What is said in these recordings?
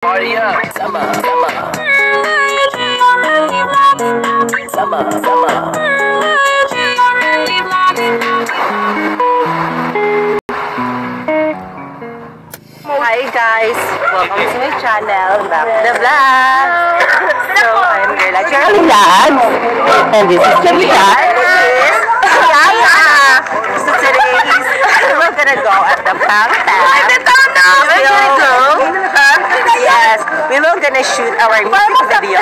Party up, summer, summer. Summer, summer. Hi guys, welcome to my channel, Back to the Vlog. So I'm Girla Charlie Vlog, and this is Jamila. So today we're gonna go at the fountain. Yes, we will gonna shoot our music video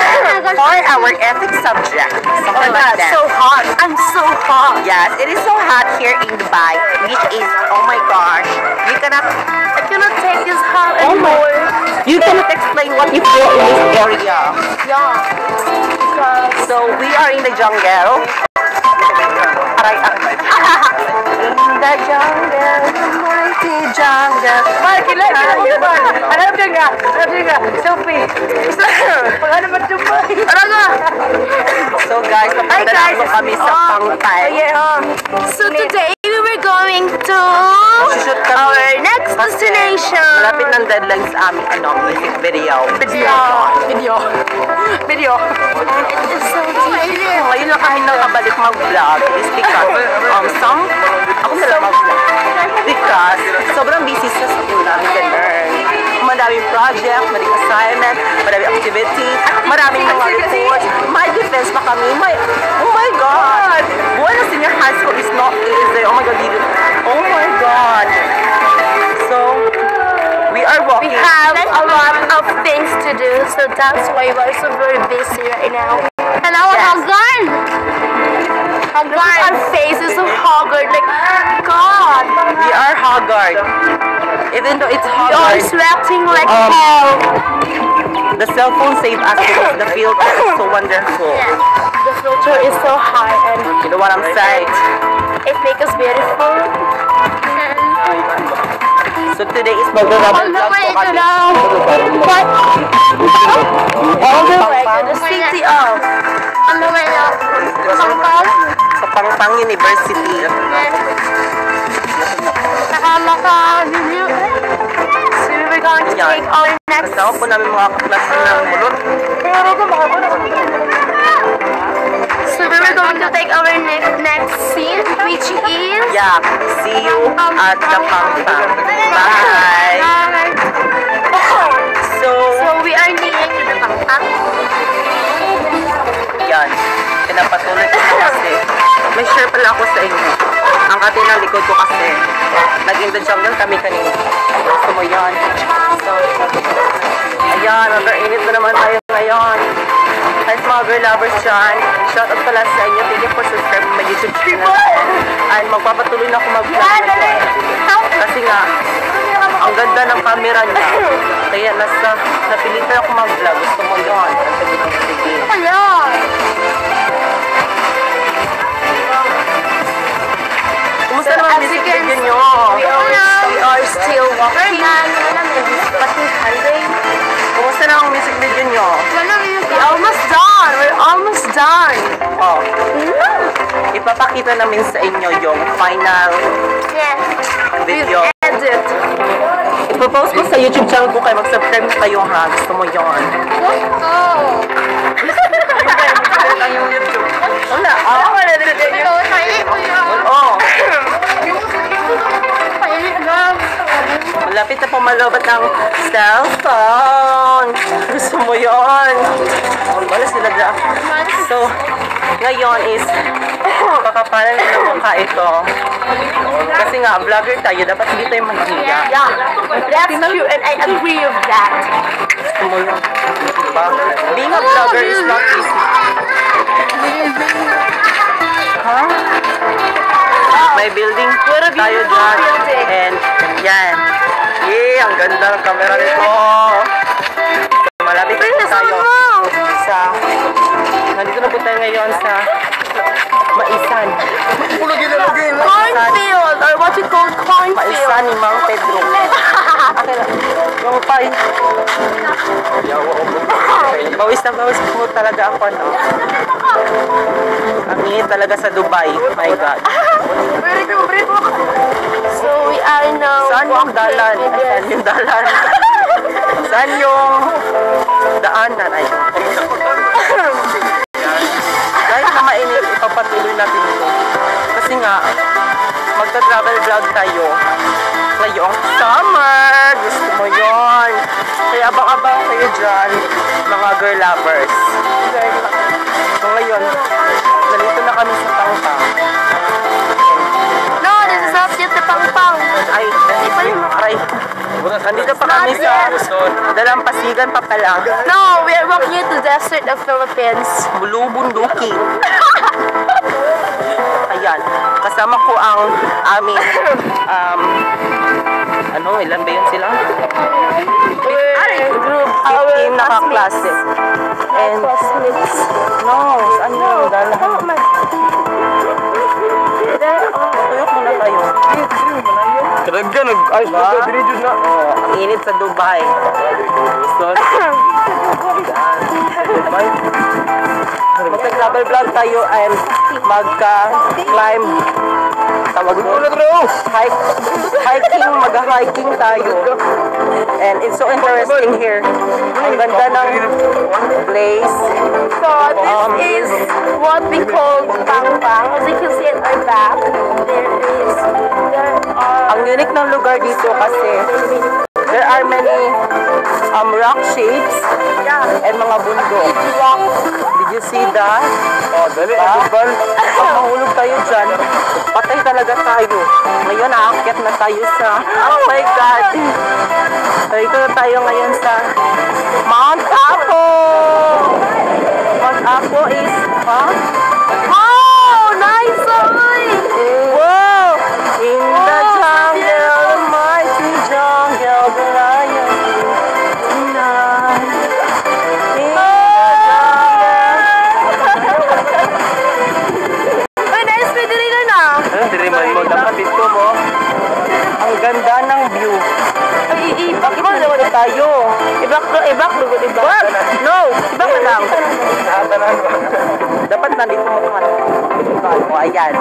for our ethics subject. Something like that. So hot. I'm so hot. Yes, it is so hot here in Dubai, which is, oh my gosh, I cannot take this hot anymore. You cannot explain what you feel in this area. Yeah. So we are in the jungle. In the jungle, the mighty jungle. Alam ka. Sophie. Ano ba Dubai? So guys, napunta na kami sa Pangtay. So today we were going to our next destination. Malapit ng deadline sa aming music video. Video. Ngayon lang kami nakabalik mag-vlog. It's because, ako na lang mag-vlog. Because, sobrang busy sa school namin ka-learn. Madaming project, maraming assignment, maraming activity, maraming mga reports. May defense pa kami. Oh my God! Buwan ng senior high school is not easy. Oh my God, oh my God. So, we are walking. We have a lot of things to do, so that's why we're so very busy right now. And our Haggard. Our face is so haggard, like, God. We are haggard. Even though it's We are haggard, sweating like hell. the cell phone saved us because the field is so wonderful. Yeah. The filter is so high and You know what I'm saying? it makes us beautiful. So today is mag-double vlog po kami. What? All the Way to the city of Hong Kong. Sa Pangpang University. So we're going to take our next. Kasama po namin mga kaklase ng mulot. So we were going to take our next scene, which is. Yeah, see you at the Pangpang. Bye! So we are near to the Pangpang. yan, pinapatuloy ko na kasi. May share pala ako sa inyo. Ang kati ng likod ko kasi. Nag-in the jungle kami kanina. Gusto mo yan. So, ayan, mag-init na naman tayo ngayon. Guys, mga girl lovers dyan, shoutout pala sa inyo. Thank you for subscribing my YouTube channel. And magpapatuloy na ako mag-vlog. Kasi nga, ang ganda ng camera niya. Kaya napilitan ako mag-vlog. Gusto mo yun. Sige. Kumusta naman music video nyo? We are still walking. Kumusta na ang music video nyo? We're almost done. We're almost done. Oh, ipapakita namin sa inyo yung final Yes. video. Edit. Ipopost ko sa YouTube channel ko kayo. Mag-subscribe na kayo ha. Gusto mo yun. Oh. Ang yung YouTube. Wala. Malapit na pumalabot ng cellphone. Gusto mo yun. Wala sila dyan. So, ngayon is kakapalan na ng mukha ito. Kasi nga, vlogger tayo. Dapat hindi tayo maghiya. Yeah. That's true and I agree with that. Gusto mo yun. Diba? Being a vlogger is not easy. Huh? May building tayo dyan. And yan. Yay! Ang ganda ng camera nito. Malapit tayo nandito na po tayo ngayon sa Maisan. Cornfield, or what you call cornfield. Maisan ni Mang Pedro. Okay lang. Yung pay. Bawis na bawis po talaga ako, no? Ang ingit talaga sa Dubai. My God. So we are now Saan yung dalan? Ayan yung dalan. Saan yung daanan? Ay. Kahit na mainit, ipapatuloy natin ito. Kasi nga, magta-travel vlog tayo ngayong summer. Gusto mo yon. Kaya abang-abang kayo dyan, mga girl lovers. So ngayon, nalito na kami sa Pangpang. No, this is not yet the pang-pang. Ay, nandito pa kami sa Dalampasigan pa pala. No, we are walking into the desert of Philippines. Bulubunduki. Ayan, kasama ko ang aming, ilan ba yun sila? Group. 15 na kaklase. And, Classmates. no, saan yun? Dalahan. Tuyok muna tayo. Kadaggan, ay, diri jud na. Ang init sa Dubai. Dubai. Magka-travel vlog tayo and magka-climb. Tawag mo? Hiking, mag-hiking tayo. And it's so interesting here. Ang ganda ng place. So this is what we call pang-pang. As you can see at our back, there are Ang unique ng lugar dito kasi there are many rock shapes and mga bundok. Did you see that? Oh, dali, Pag mahulog tayo dyan, patay talaga tayo. Ngayon, aakyat na tayo sa, oh my God! Dito na tayo ngayon sa Mount Apo! Mount Apo is, oh, nice! wow! In the jungle, the mighty jungle, the lion tonight. In the Ay, nice pwede rin na. diri man mo dapat dito mo. Ang ganda ng view. Ay, i-back Bakit mo naman tayo? i-back, lugod i-back. No! Iba ka lang. Dapat nandito mo kung ano. O, ayan.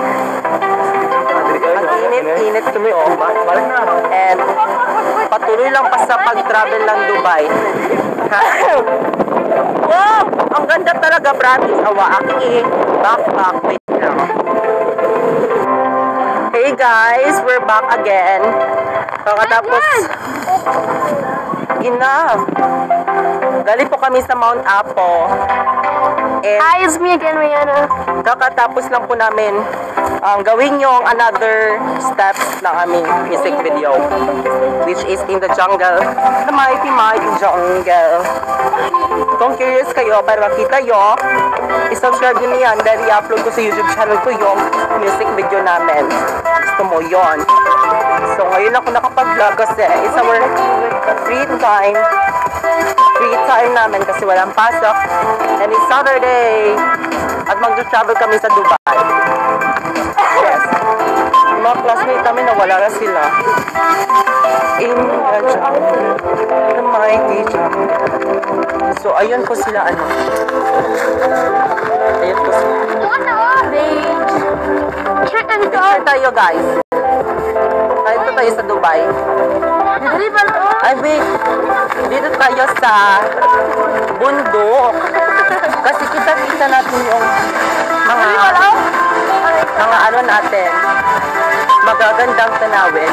Ang init-init tuloy, oh. Balik na. And patuloy lang pa sa pag-travel ng Dubai. Wow! Ang ganda talaga, promise. Awa, aki. Back. Wait lang. Hey guys, we're back again. Kakatapos, galing po kami sa Mount Apo. And Hi, it's me again, Rihanna. kakatapos lang po namin gawin yung another steps ng aming music video, which is in the jungle, the mighty jungle. Kung curious kayo para makita nyo, isubscribe nyo niyan dahil i-upload ko sa YouTube channel ko yung music video namin. Gusto mo yon. So ngayon ako nakapag-vlog kasi it's our free time namin kasi walang pasok and it's Saturday at mag-travel kami sa Dubai. Yes. Yung mga classmates namin nawala na sila. In the jungle, the mighty jungle. So ayun po sila ayun po sila. Picture tayo guys. Dito tayo sa Dubai. Ay wait, dito tayo sa bundok. Kasi kita natin yung mga ano natin, magagandang tanawin,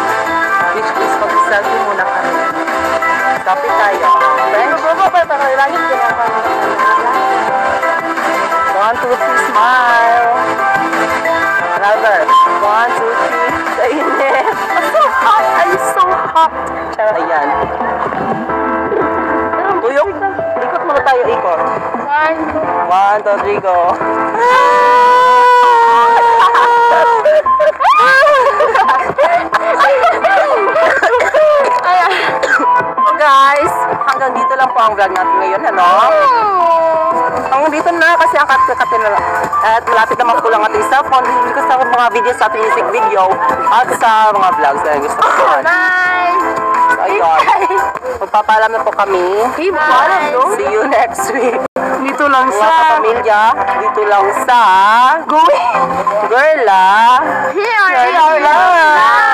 which is mag-selfie muna kami. Selfie tayo. French? 1, 2, 3, smile. Another. 1, 2, 3. Sa init. So hot. I'm so hot. Ayan. Tuyok. Ikot muna tayo, ikot. 1, 2, 3, go. Guys, hanggang dito lang po ang vlog natin ngayon, hanggang dito na kasi ang kat-katin na lang. At malapit naman ko lang ating cellphone. Hindi ko sa mga videos sa ating music video at sa mga vlogs na gusto ko. Bye! Ayun. Magpapaalam na po kami. See you next week. Dito lang Mga kapamilya, dito lang sa Going. Girla. Here.